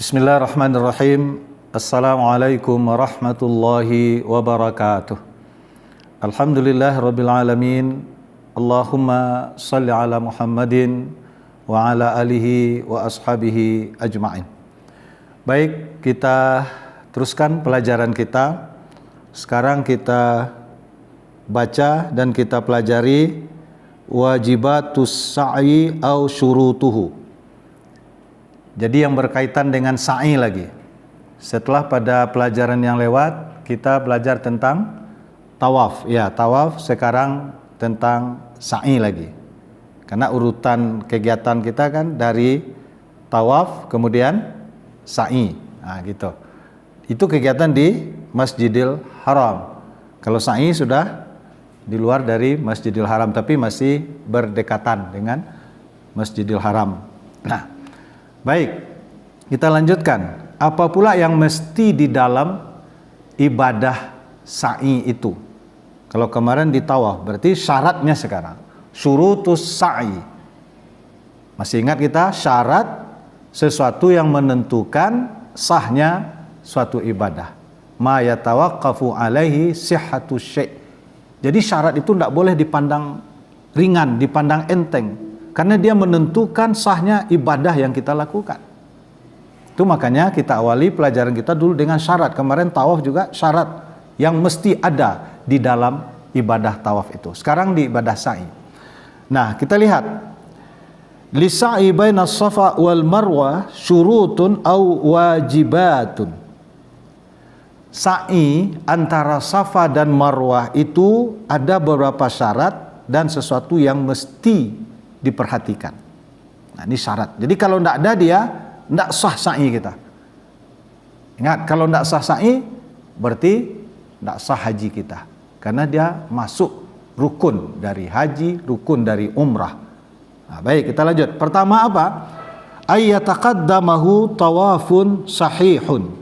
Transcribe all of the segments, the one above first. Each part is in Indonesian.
Bismillahirrahmanirrahim. Assalamualaikum warahmatullahi wabarakatuh. Alhamdulillah rabbil alamin. Allahumma salli ala Muhammadin wa ala alihi wa ashabihi ajma'in. Baik, kita teruskan pelajaran kita. Sekarang kita baca dan kita pelajari wajibatus sa'i au syurutuhu. Jadi yang berkaitan dengan sa'i lagi. Setelah pada pelajaran yang lewat kita belajar tentang tawaf. Ya, tawaf, sekarang tentang sa'i lagi. Karena urutan kegiatan kita kan dari tawaf kemudian sa'i. Nah, gitu. Itu kegiatan di Masjidil Haram. Kalau sa'i sudah di luar dari Masjidil Haram tapi masih berdekatan dengan Masjidil Haram. Nah, baik, kita lanjutkan. Apa pula yang mesti di dalam ibadah sa'i itu? Kalau kemarin di tawaf, berarti syaratnya sekarang. Syurutus sa'i. Masih ingat kita? Syarat sesuatu yang menentukan sahnya suatu ibadah. Ma yatawaqqafu alaihi sihhatus syai'. Jadi syarat itu tidak boleh dipandang ringan, dipandang enteng. Karena dia menentukan sahnya ibadah yang kita lakukan. Itu makanya kita awali pelajaran kita dulu dengan syarat. Kemarin tawaf juga syarat yang mesti ada di dalam ibadah tawaf itu. Sekarang di ibadah sa'i. Nah, kita lihat. Lisa'i bainas safa wal marwah syurutun au wajibatun. Sa'i antara safa dan marwah itu ada beberapa syarat dan sesuatu yang mesti diperhatikan. Nah, ini syarat. Jadi kalau tidak ada dia, tidak sah sa'i kita. Ingat, kalau tidak sah sa'i, berarti tidak sah haji kita. Karena dia masuk rukun dari haji, rukun dari umrah. Nah, baik, kita lanjut. Pertama apa? Ayyataqaddamahu tawafun sahihun.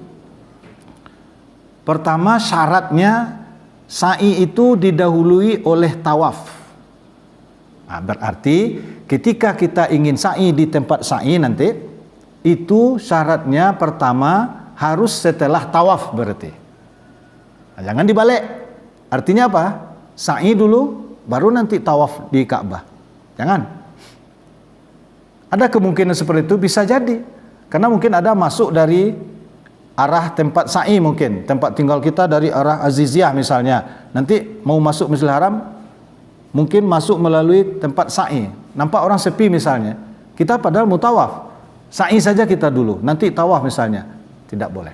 Pertama syaratnya sa'i itu didahului oleh tawaf. Nah, berarti ketika kita ingin sa'i di tempat sa'i nanti, itu syaratnya pertama harus setelah tawaf berarti. Nah, jangan dibalik. Artinya apa? Sa'i dulu, baru nanti tawaf di Ka'bah. Jangan. Ada kemungkinan seperti itu, bisa jadi. Karena mungkin ada masuk dari arah tempat sa'i mungkin. Tempat tinggal kita dari arah Aziziyah misalnya. Nanti mau masuk Masjidil Haram, mungkin masuk melalui tempat sa'i. Nampak orang sepi misalnya. Kita padahal mau tawaf. Sa'i saja kita dulu. Nanti tawaf misalnya. Tidak boleh.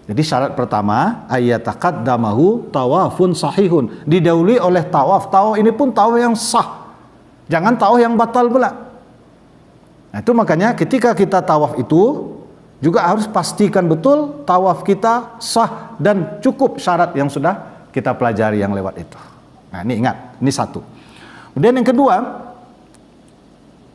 Jadi syarat pertama, ayyataqaddamahu tawafun sahihun. Didahului oleh tawaf. Tawaf ini pun tawaf yang sah. Jangan tawaf yang batal pula. Nah, itu makanya ketika kita tawaf itu juga harus pastikan betul tawaf kita sah dan cukup syarat yang sudah kita pelajari yang lewat itu. Nah, ini ingat, ini satu. Kemudian yang kedua,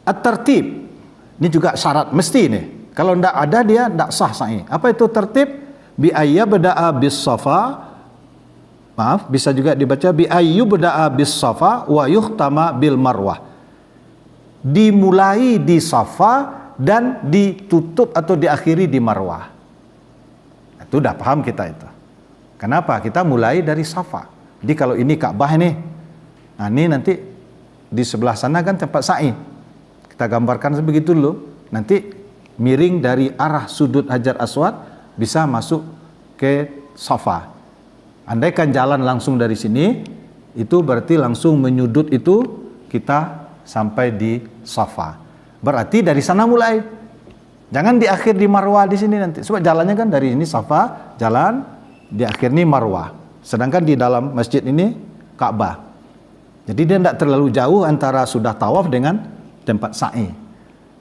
at-tertib. Ini juga syarat mesti nih. Kalau tidak ada dia tidak sah sa'i. Apa itu tertib? Bi ayyabda'a bis safa. Maaf, bisa juga dibaca bi ayyubda'a bis safa wa yuhtama bil marwah. Dimulai di safa dan ditutup atau diakhiri di marwah. Itu udah paham kita itu. Kenapa? Kita mulai dari safa. Jadi kalau ini Ka'bah ini, nah ini nanti di sebelah sana kan tempat sa'i. Kita gambarkan sebegitu dulu. Nanti miring dari arah sudut Hajar Aswad bisa masuk ke Safa. Andaikan jalan langsung dari sini, itu berarti langsung menyudut itu kita sampai di Safa. Berarti dari sana mulai. Jangan di akhir di Marwah di sini nanti. Sebab jalannya kan dari ini Safa, jalan di akhir ini Marwah. Sedangkan di dalam masjid ini Ka'bah. Jadi dia tidak terlalu jauh antara sudah tawaf dengan tempat sa'i.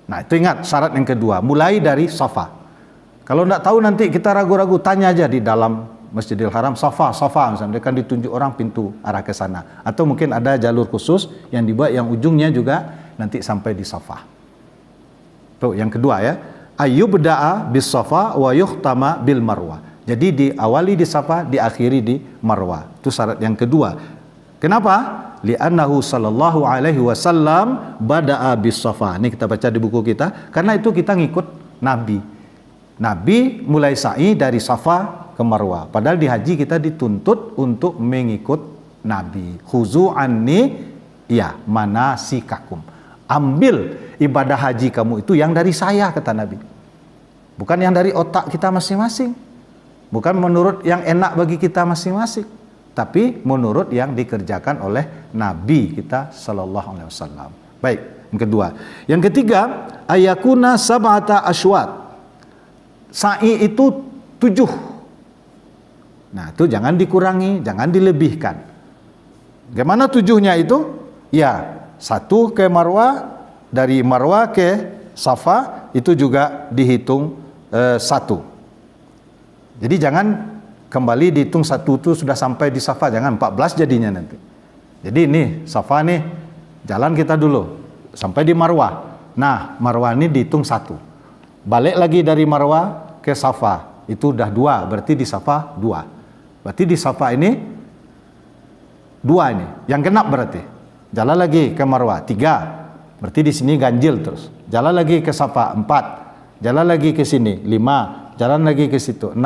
Nah itu ingat syarat yang kedua, mulai dari Safa. Kalau tidak tahu nanti kita ragu-ragu, tanya aja di dalam Masjidil Haram, Safa misalnya, kan ditunjuk orang pintu arah ke sana. Atau mungkin ada jalur khusus yang dibuat yang ujungnya juga nanti sampai di Safa. Tuh yang kedua ya, ayyubda'a bis Safa wa yuhtama bil Marwah. Jadi diawali di Safa, diakhiri di Marwah. Itu syarat yang kedua. Kenapa? Li'annahu sallallahu alaihi wasallam bada'a bis Safa. Ini kita baca di buku kita, karena itu kita ngikut Nabi. Nabi mulai sa'i dari Safa ke Marwah. Padahal di haji kita dituntut untuk mengikut Nabi. Khuzu anni ya manasikakum. Ambil ibadah haji kamu itu yang dari saya, kata Nabi. Bukan yang dari otak kita masing-masing. Bukan menurut yang enak bagi kita masing-masing, tapi menurut yang dikerjakan oleh Nabi kita sallallahu alaihi wasallam. Baik, yang kedua. Yang ketiga, ayakuna sab'ata asywat. Sa'i itu 7. Nah, itu jangan dikurangi, jangan dilebihkan. Bagaimana 7-nya itu? Ya, 1 ke Marwah, dari Marwah ke Safa itu juga dihitung 1. Jadi jangan kembali dihitung 1 itu sudah sampai di Safa, jangan 14 jadinya nanti. Jadi ini Safa nih, jalan kita dulu sampai di Marwah. Nah, Marwah ini dihitung 1. Balik lagi dari Marwah ke Safa, itu udah 2, berarti di Safa 2. Berarti di Safa ini 2 ini, yang genap berarti. Jalan lagi ke Marwah 3, berarti di sini ganjil terus. Jalan lagi ke Safa 4, jalan lagi ke sini 5, jalan lagi ke situ 6,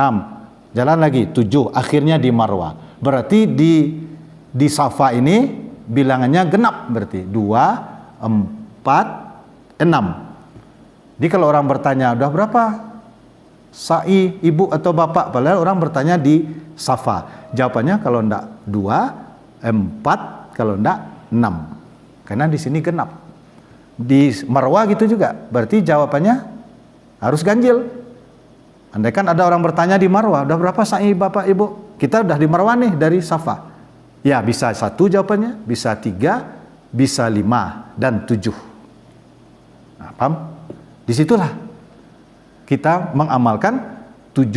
jalan lagi 7, akhirnya di Marwah. Berarti di Safa ini bilangannya genap, berarti 2, 4, 6. Jadi kalau orang bertanya, udah berapa sa'i ibu atau bapak? Padahal orang bertanya di Safa. Jawabannya kalau enggak 2, 4, kalau enggak 6. Karena di sini genap. Di Marwah gitu juga. Berarti jawabannya harus ganjil. Andaikan ada orang bertanya di Marwah, udah berapa sa'i bapak ibu? Kita udah di Marwah nih dari Safa. Ya bisa 1 jawabannya, bisa 3, bisa 5 dan 7. Nah, paham? Disitulah kita mengamalkan 7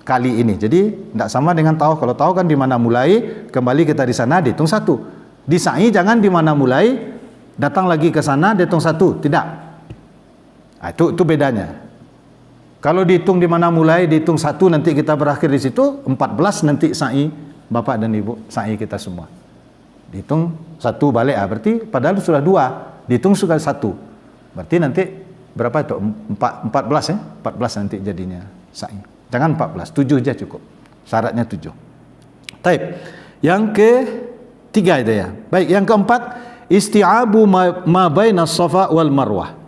kali ini. Jadi tidak sama dengan tawaf. Kalau tawaf kan di mana mulai, kembali kita di sana dihitung 1. Di sa'i jangan di mana mulai, datang lagi ke sana dihitung 1. Tidak. Nah, itu bedanya. Kalau dihitung di mana mulai, dihitung 1, nanti kita berakhir di situ, 14 nanti sa'i bapak dan ibu, sa'i kita semua. Dihitung 1 balik, berarti padahal sudah 2, dihitung sudah 1. Berarti nanti berapa itu? 14 ya? 14 nanti jadinya sa'i. Jangan 14, 7 aja cukup. Syaratnya 7. Taib. Yang ketiga itu ya. Baik, yang keempat, isti'abu ma baina Safa wal Marwah.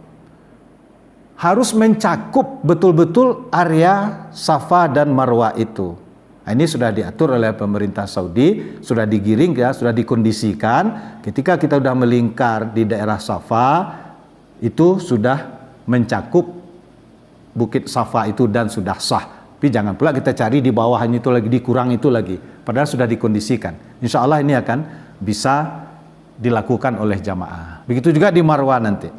Harus mencakup betul-betul area Safa dan Marwah itu. Nah, ini sudah diatur oleh pemerintah Saudi, sudah digiring ya, sudah dikondisikan. Ketika kita sudah melingkar di daerah Safa, itu sudah mencakup bukit Safa itu dan sudah sah. Tapi jangan pula kita cari di bawahnya itu lagi, dikurang itu lagi. Padahal sudah dikondisikan. Insya Allah ini akan bisa dilakukan oleh jamaah. Begitu juga di Marwah nanti.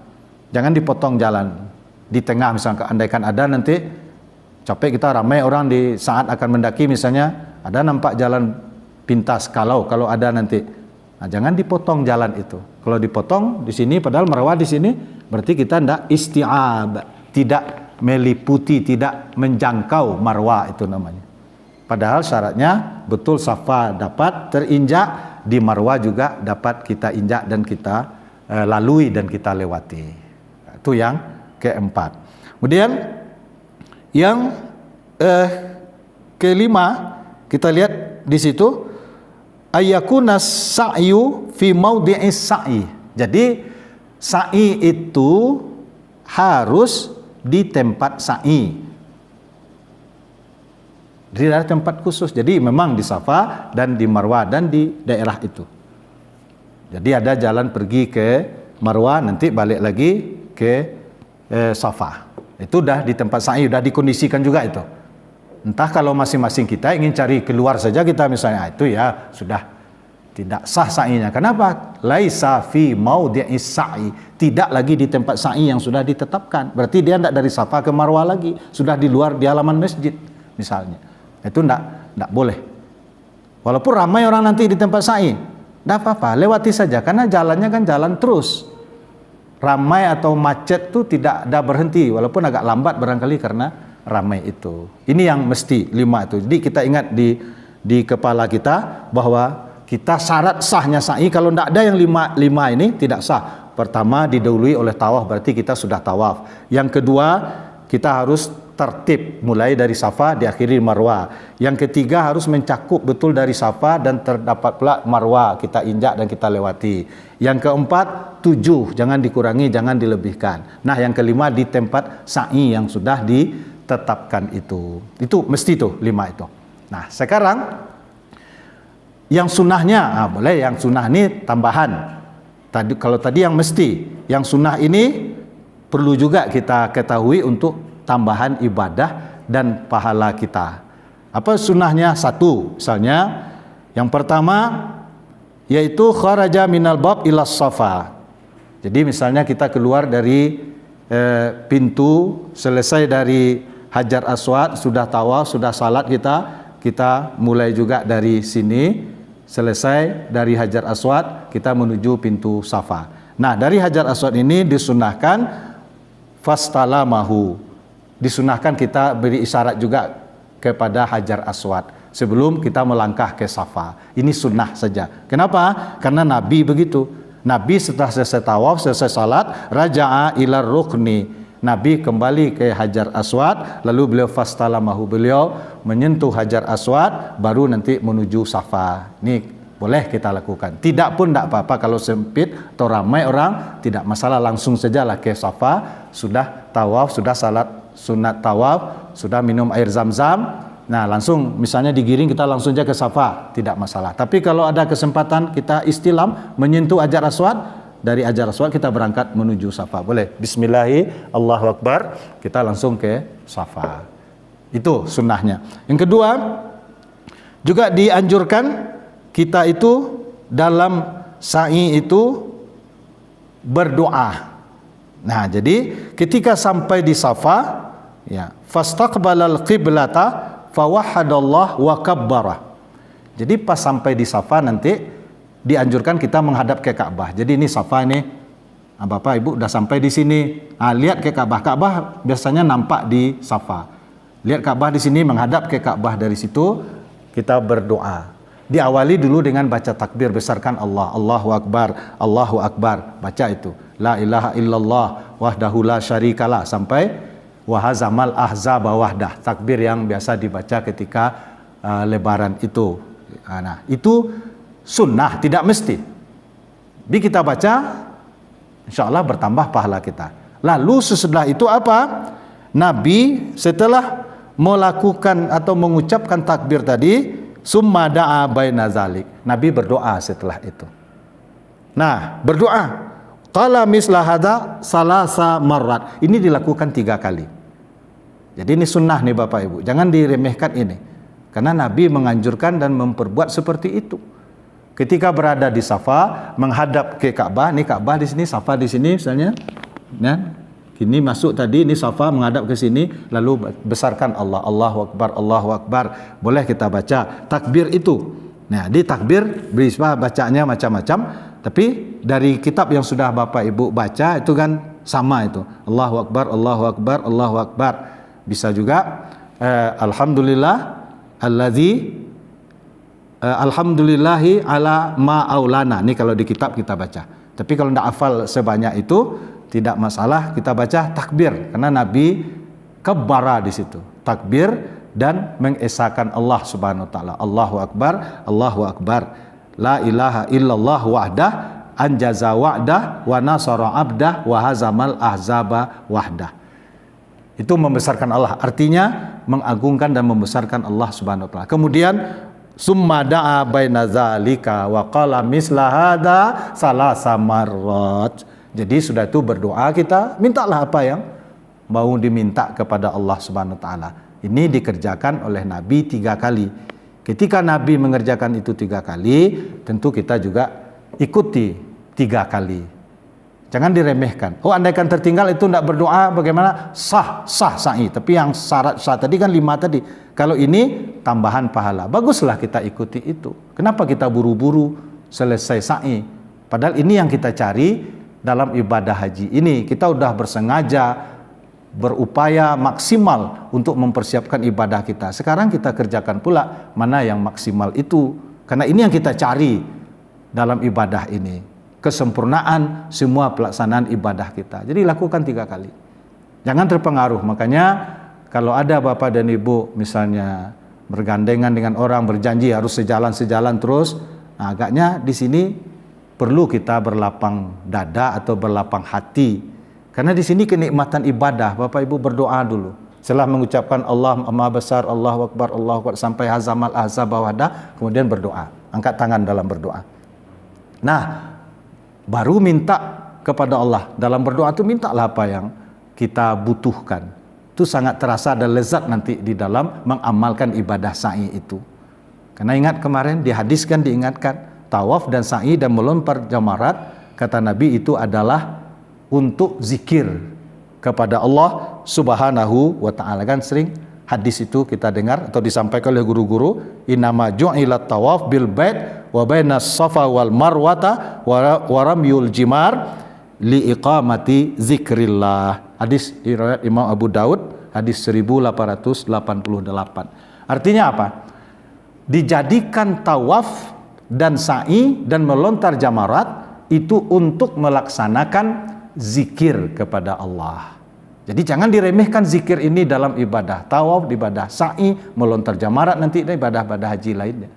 Jangan dipotong jalan. Di tengah misalnya, andaikan ada nanti capek kita ramai orang di saat akan mendaki misalnya, ada nampak jalan pintas kalau ada nanti. Nah, jangan dipotong jalan itu. Kalau dipotong di sini padahal Marwah di sini, berarti kita tidak isti'ab, tidak meliputi, tidak menjangkau Marwah itu namanya. Padahal syaratnya betul Safa dapat terinjak, di Marwah juga dapat kita injak dan kita lalui dan kita lewati. Itu yang keempat. Kemudian yang kelima, kita lihat di situ, ayyakuna sa'yu fi maudhi'is sa'i. Jadi sa'i itu harus di tempat sa'i, di daerah tempat khusus. Jadi memang di Safa dan di Marwah dan di daerah itu. Jadi ada jalan pergi ke Marwah, nanti balik lagi ke Safa. Itu udah di tempat sa'i, udah dikondisikan juga itu. Entah kalau masing-masing kita ingin cari keluar saja kita misalnya, itu ya sudah tidak sah sa'inya. Kenapa? Laisa fi maudhi'is sa'i, tidak lagi di tempat sa'i yang sudah ditetapkan. Berarti dia tidak dari Safa ke Marwah lagi, sudah di luar di halaman masjid misalnya. Itu tidak boleh. Walaupun ramai orang nanti di tempat sa'i, tidak apa-apa, lewati saja karena jalannya kan jalan terus. Ramai atau macet itu tidak ada berhenti, walaupun agak lambat barangkali karena ramai itu. Ini yang mesti 5 itu. Jadi kita ingat di kepala kita bahwa kita syarat sahnya sa'i, kalau tidak ada yang lima ini tidak sah. Pertama didahului oleh tawaf, berarti kita sudah tawaf. Yang kedua kita harus tertib mulai dari Safa diakhiri Marwah. Yang ketiga harus mencakup betul dari Safa dan terdapat pula Marwah, kita injak dan kita lewati. Yang keempat 7, jangan dikurangi, jangan dilebihkan. Nah yang kelima di tempat sa'i yang sudah ditetapkan itu mesti tuh 5 itu. Nah sekarang yang sunnahnya, boleh yang sunnah ini tambahan. Kalau tadi yang mesti, yang sunnah ini perlu juga kita ketahui untuk tambahan ibadah dan pahala kita. Apa sunnahnya? 1, misalnya yang pertama yaitu kharaja minal bab ila safa. Jadi misalnya kita keluar dari pintu, selesai dari Hajar Aswad, sudah tawaf, sudah salat, kita mulai juga dari sini. Selesai dari Hajar Aswad, kita menuju pintu Safa. Nah dari Hajar Aswad ini disunahkan fastalamahu, disunahkan kita beri isyarat juga kepada Hajar Aswad sebelum kita melangkah ke Safa. Ini sunnah saja. Kenapa? Karena Nabi begitu. Nabi setelah selesai tawaf, selesai salat, raja'a ila rukni, Nabi kembali ke Hajar Aswad, lalu beliau fastalamahu, beliau menyentuh Hajar Aswad, baru nanti menuju Safa. Ini boleh kita lakukan. Tidak pun tidak apa-apa kalau sempit atau ramai orang, tidak masalah, langsung sajalah ke Safa. Sudah tawaf, sudah salat sunat tawaf, sudah minum air zam-zam, nah langsung misalnya digiring, kita langsung saja ke Safa, tidak masalah. Tapi kalau ada kesempatan kita istilam menyentuh Hajar Aswad, dari Hajar Aswad kita berangkat menuju Safa, boleh. Bismillahirrahmanirrahim, Allahu Akbar, kita langsung ke Safa. Itu sunnahnya. Yang kedua, juga dianjurkan kita itu dalam sa'i itu berdoa. Nah, jadi ketika sampai di Safa, ya, fastaqbalal qiblata fawahhadallah wa kabbara. Jadi pas sampai di Safa nanti dianjurkan kita menghadap ke Ka'bah. Jadi ini Safa ini, Bapak Ibu udah sampai di sini. Lihat ke Ka'bah. Ka'bah biasanya nampak di Safa. Lihat Ka'bah di sini, menghadap ke Ka'bah, dari situ kita berdoa. Diawali dulu dengan baca takbir, besarkan Allah, Allahu Akbar, Allahu Akbar. Baca itu, la ilaha illallah wahdahu la syarikalah, sampai wahazamal ahzaba wahdah. Takbir yang biasa dibaca ketika lebaran itu. Nah, itu sunnah, tidak mesti. Jadi kita baca, insya Allah bertambah pahala kita. Lalu setelah itu apa? Nabi setelah melakukan atau mengucapkan takbir tadi, summa da'a baina zalik, Nabi berdoa setelah itu. Nah, berdoa qala misla hadza salasa marrat, ini dilakukan 3 kali. Jadi ini sunnah nih Bapak Ibu, jangan diremehkan ini, karena Nabi menganjurkan dan memperbuat seperti itu. Ketika berada di Safa, menghadap ke Ka'bah, ini Ka'bah di sini, Safa di sini misalnya. Nah, kini masuk tadi, ini Safa menghadap ke sini, lalu besarkan Allah, Allahu Akbar, Allahu Akbar. Boleh kita baca takbir itu. Nah, di takbir berisbah bacanya macam-macam, tapi dari kitab yang sudah Bapak Ibu baca itu kan sama itu. Allahu Akbar, Allahu Akbar, Allahu Akbar. Bisa juga alhamdulillah alladzi alhamdulillahi ala ma'aulana. Ini kalau di kitab kita baca. Tapi kalau tidak hafal sebanyak itu, tidak masalah, kita baca takbir. Karena Nabi kabbara di situ. Takbir dan mengesahkan Allah Subhanahu wa taala. Allahu Akbar, Allahu Akbar. La ilaha illallah wahdah anjaza wa'dah wa nasara abdah wa hazamal ahzaba wahdah. Itu membesarkan Allah. Artinya mengagungkan dan membesarkan Allah Subhanahu wa taala. Kemudian summa da'a baina zalika wa qala misla hadza salasa marrat. Jadi sudah itu berdoa, kita mintalah apa yang mau diminta kepada Allah Subhanahu wa taala. Ini dikerjakan oleh Nabi 3 kali. Ketika Nabi mengerjakan itu 3 kali, tentu kita juga ikuti 3 kali. Jangan diremehkan. Oh, andaikan tertinggal itu tidak berdoa, bagaimana? Sah sa'i. Tapi yang syarat sah tadi kan 5 tadi. Kalau ini tambahan pahala. Baguslah kita ikuti itu. Kenapa kita buru-buru selesai sa'i? Padahal ini yang kita cari dalam ibadah haji ini. Kita sudah bersengaja, berupaya maksimal untuk mempersiapkan ibadah kita. Sekarang kita kerjakan pula mana yang maksimal itu. Karena ini yang kita cari dalam ibadah ini. Kesempurnaan semua pelaksanaan ibadah kita. Jadi lakukan 3 kali. Jangan terpengaruh. Makanya kalau ada bapak dan ibu misalnya bergandengan dengan orang, berjanji harus sejalan terus, nah, agaknya di sini perlu kita berlapang dada atau berlapang hati. Karena di sini kenikmatan ibadah, bapak ibu berdoa dulu. Setelah mengucapkan Allah Maha Besar, Allahu Akbar, sampai hazamal ahzab wahdah, kemudian berdoa. Angkat tangan dalam berdoa. Nah, baru minta kepada Allah. Dalam berdoa itu mintalah apa yang kita butuhkan. Itu sangat terasa dan lezat nanti di dalam mengamalkan ibadah sa'i itu. Karena ingat kemarin dihadiskan, diingatkan, tawaf dan sa'i dan melempar jamarat, kata Nabi itu adalah untuk zikir kepada Allah Subhanahu wa ta'ala. Kan sering hadis itu kita dengar atau disampaikan oleh guru-guru, innama ju'ilat tawaf bil bait wa bainas safa wal marwata wa ramyul jimar li iqamati zikrillah. Hadis riwayat Imam Abu Daud, hadis 1888. Artinya apa? Dijadikan tawaf dan sa'i dan melontar jamarat itu untuk melaksanakan zikir kepada Allah. Jadi jangan diremehkan zikir ini dalam ibadah tawaf, ibadah sa'i, melontar jamarat nanti dan ibadah-ibadah haji lainnya.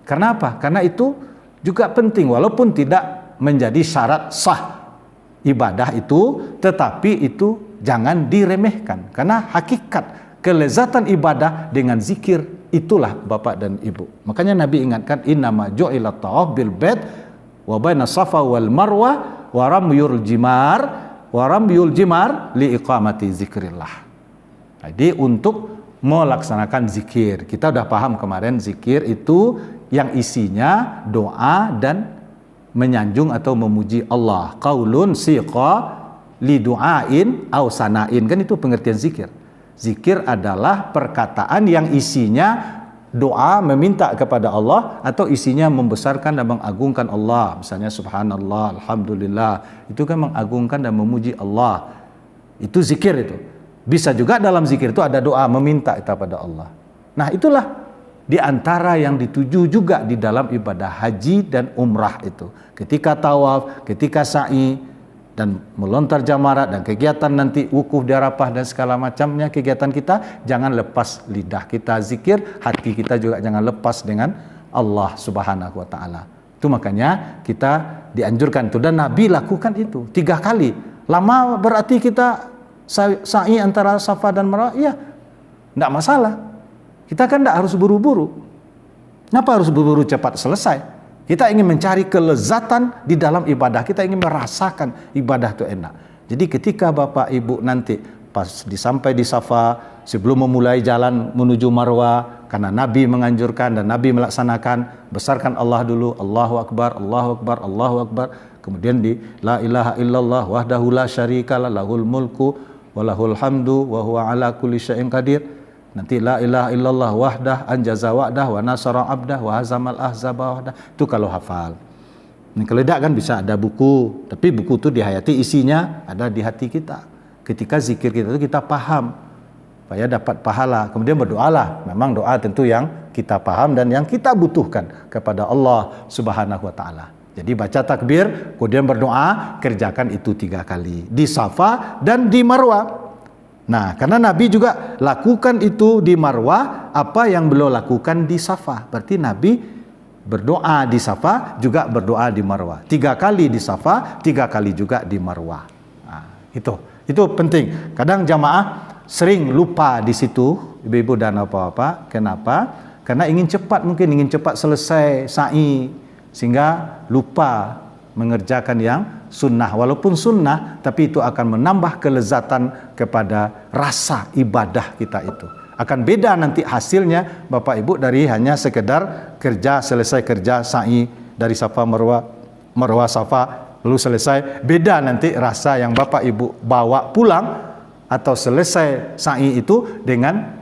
Karena apa? Karena itu juga penting walaupun tidak menjadi syarat sah ibadah itu, tetapi itu jangan diremehkan. Karena hakikat kelezatan ibadah dengan zikir itulah Bapak dan Ibu. Makanya Nabi ingatkan innama ju'ilat tawaf bil bait wa baina safa wal marwa wa ramyul jimar li iqamati zikrillah. Jadi untuk melaksanakan zikir. Kita sudah paham kemarin zikir itu yang isinya doa dan menyanjung atau memuji Allah. Qaulun siqa li du'ain aw sana'in. Kan itu pengertian zikir. Zikir adalah perkataan yang isinya doa meminta kepada Allah atau isinya membesarkan dan mengagungkan Allah. Misalnya subhanallah, alhamdulillah. Itu kan mengagungkan dan memuji Allah. Itu zikir itu. Bisa juga dalam zikir itu ada doa meminta kepada Allah. Nah, itulah di antara yang dituju juga di dalam ibadah haji dan umrah itu. Ketika tawaf, ketika sa'i dan melontar jamarat dan kegiatan nanti wukuf di Arafah dan segala macamnya kegiatan kita, jangan lepas lidah kita zikir, hati kita juga jangan lepas dengan Allah Subhanahu wa taala. Itu makanya kita dianjurkan itu dan Nabi lakukan itu 3 kali. Lama berarti kita sa'i antara Safa dan Marwah? Iya. Enggak masalah. Kita kan enggak harus buru-buru. Kenapa harus buru-buru cepat selesai? Kita ingin mencari kelezatan di dalam ibadah. Kita ingin merasakan ibadah itu enak. Jadi ketika Bapak Ibu nanti pas sampai di Safa, sebelum memulai jalan menuju Marwah, karena Nabi menganjurkan dan Nabi melaksanakan, besarkan Allah dulu, Allahu Akbar, Allahu Akbar, Allahu Akbar. Kemudian di la ilaha illallah wahdahu la syarikalah lahul mulku wa lahul hamdu wa huwa ala kulli syai'in qadir. Nanti la ilaha illallah wahdah anjaza wa'dah wa nasara abdah wa hazamal ahzaba wahdah. Itu kalau hafal. Ini kalau tidak kan bisa ada buku, tapi buku itu dihayati isinya ada di hati kita. Ketika zikir kita itu kita paham supaya dapat pahala. Kemudian berdoalah. Memang doa tentu yang kita paham dan yang kita butuhkan kepada Allah Subhanahu wa taala. Jadi baca takbir, kemudian berdoa, kerjakan itu 3 kali di Safa dan di Marwah. Nah, karena Nabi juga lakukan itu di Marwah apa yang beliau lakukan di Safa. Berarti Nabi berdoa di Safa juga berdoa di Marwah. 3 kali di Safa, 3 kali juga di Marwah. Nah, itu penting. Kadang jamaah sering lupa di situ, ibu-ibu dan apa-apa. Kenapa? Karena ingin cepat, mungkin ingin cepat selesai sa'i sehingga lupa mengerjakan yang sunnah. Walaupun sunnah, tapi itu akan menambah kelezatan kepada rasa ibadah kita itu. Akan beda nanti hasilnya Bapak Ibu dari hanya sekedar kerja, selesai kerja sa'i dari Safa Marwah, Marwah Safa lalu selesai. Beda nanti rasa yang Bapak Ibu bawa pulang atau selesai sa'i itu dengan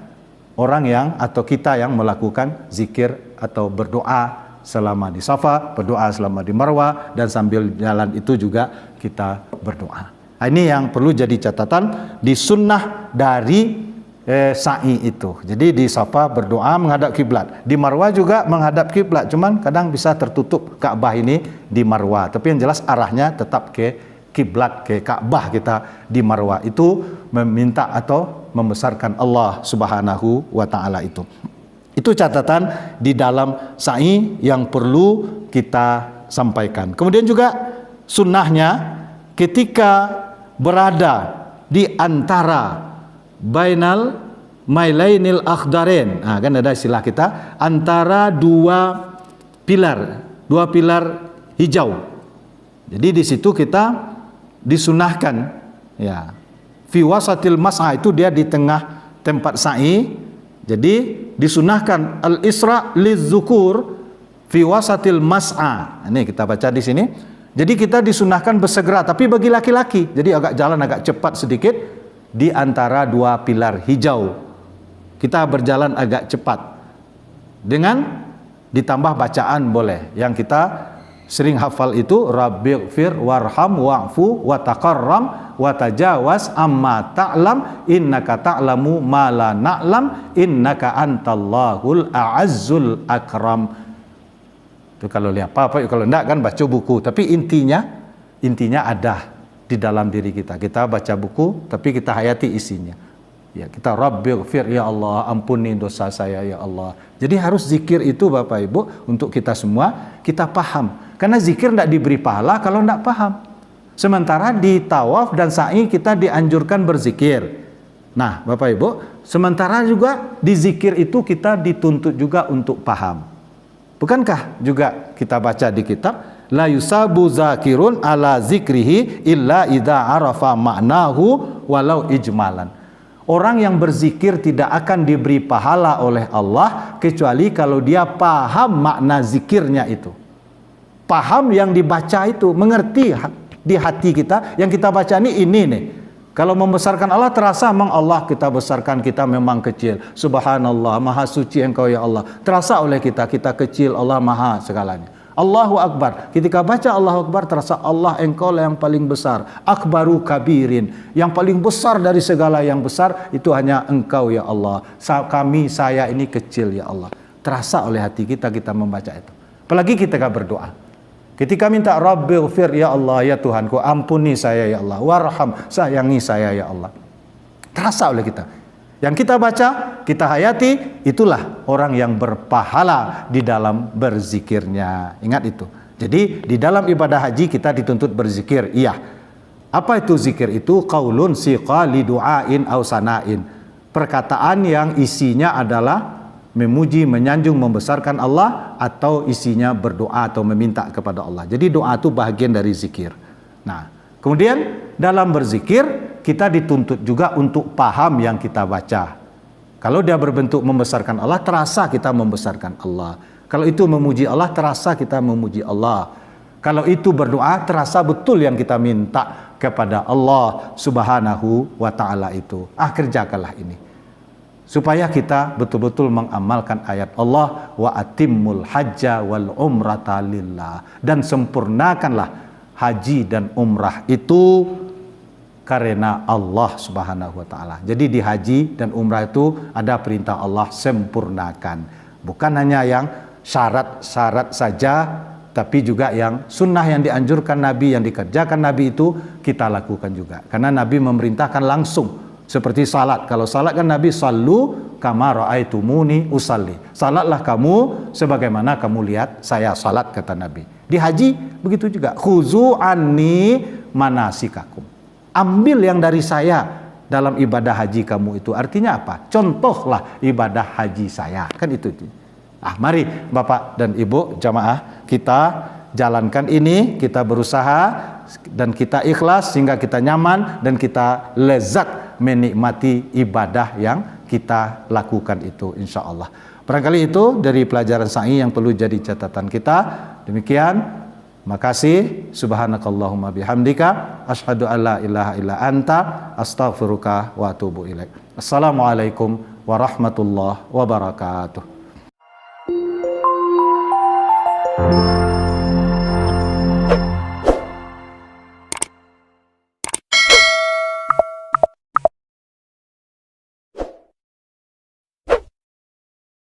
orang yang atau kita yang melakukan zikir atau berdoa selama di Safa, berdoa selama di Marwah, dan sambil jalan itu juga kita berdoa. Nah, ini yang perlu jadi catatan di sunnah dari sa'i itu. Jadi di Safa berdoa menghadap kiblat, di Marwah juga menghadap kiblat, cuman kadang bisa tertutup Ka'bah ini di Marwah, tapi yang jelas arahnya tetap ke kiblat, ke Ka'bah kita di Marwah. Itu meminta atau membesarkan Allah Subhanahu wa taala itu. Itu catatan di dalam sa'i yang perlu kita sampaikan. Kemudian juga sunnahnya ketika berada di antara bainal mailainil akhdarain. Nah, kan ada istilah kita antara dua pilar hijau. Jadi di situ kita disunahkan ya. Fi wasatil mas'a itu dia di tengah tempat sa'i. Jadi disunahkan al-isra lizukur fi wasatil mas'a. Ini kita baca di sini. Jadi kita disunahkan bersegera, tapi bagi laki-laki. Jadi jalan agak cepat sedikit di antara dua pilar hijau. Kita berjalan agak cepat. Dengan ditambah bacaan boleh. Yang kita sering hafal itu Rabbighfir warham wa'fu wa taqarram wa tajawaz amma ta'lam innaka ta'lamu ma la na'lam innaka antallahul a'azzul akram. Itu kalau lihat apa, kalau enggak kan baca buku, tapi intinya ada di dalam diri kita. Kita baca buku tapi kita hayati isinya. Ya, kita Rabbighfir ya Allah, ampuni dosa saya ya Allah. Jadi harus zikir itu Bapak Ibu untuk kita semua kita paham. Karena zikir tidak diberi pahala kalau tidak paham. Sementara di tawaf dan sa'i kita dianjurkan berzikir. Nah Bapak Ibu, sementara juga di zikir itu kita dituntut juga untuk paham. Bukankah juga kita baca di kitab la yusabu zakirun ala zikrihi illa idza arafa ma'nahu walau ijmalan. Orang yang berzikir tidak akan diberi pahala oleh Allah kecuali kalau dia paham makna zikirnya itu. Paham yang dibaca itu, mengerti di hati kita yang kita baca ini nih. Kalau membesarkan Allah terasa memang Allah kita besarkan, kita memang kecil. Subhanallah, maha suci engkau ya Allah. Terasa oleh kita kecil, Allah maha segalanya. Allahu Akbar. Ketika baca Allahu Akbar terasa Allah engkau lah yang paling besar. Akbaru kabirin. Yang paling besar dari segala yang besar itu hanya engkau ya Allah. Saya ini kecil ya Allah. Terasa oleh hati kita membaca itu. Apalagi kita berdoa. Ketika minta Rabbighfir ya Allah ya Tuhanku, ampuni saya ya Allah, warham, sayangi saya ya Allah. Terasa oleh kita. Yang kita baca, kita hayati, itulah orang yang berpahala di dalam berzikirnya. Ingat itu. Jadi di dalam ibadah haji kita dituntut berzikir. Iya. Apa itu zikir itu? Qaulun siqa li du'ain aw sana'in. Perkataan yang isinya adalah memuji, menyanjung, membesarkan Allah, atau isinya berdoa atau meminta kepada Allah. Jadi doa itu bagian dari zikir. Nah, kemudian dalam berzikir kita dituntut juga untuk paham yang kita baca. Kalau dia berbentuk membesarkan Allah, terasa kita membesarkan Allah. Kalau itu memuji Allah, terasa kita memuji Allah. Kalau itu berdoa, terasa betul yang kita minta kepada Allah Subhanahu wa ta'ala itu. Kerjakanlah ini. Supaya kita betul-betul mengamalkan ayat Allah wa atimmul hajja wal umrata lillah, dan sempurnakanlah haji dan umrah itu karena Allah Subhanahu wa taala. Jadi di haji dan umrah itu ada perintah Allah sempurnakan. Bukan hanya yang syarat-syarat saja, tapi juga yang sunnah yang dianjurkan Nabi, yang dikerjakan Nabi itu kita lakukan juga. Karena Nabi memerintahkan langsung. Seperti salat. Kalau salat kan Nabi sallu kama ra'aitumuni usalli. Salatlah kamu sebagaimana kamu lihat saya salat, kata Nabi. Di haji begitu juga. Khuzu anni manasikakum. Ambil yang dari saya dalam ibadah haji kamu itu. Artinya apa? Contohlah ibadah haji saya. Kan itu. Mari Bapak dan Ibu jamaah kita jalankan ini, kita berusaha dan kita ikhlas sehingga kita nyaman dan kita lezat menikmati ibadah yang kita lakukan itu insya Allah. Barangkali itu dari pelajaran sa'i yang perlu jadi catatan kita. Demikian, makasih. Subhanakallahumma bihamdika asyhadu alla ilaha illa anta astaghfiruka wa atubu ilaik. Assalamualaikum warahmatullahi wabarakatuh.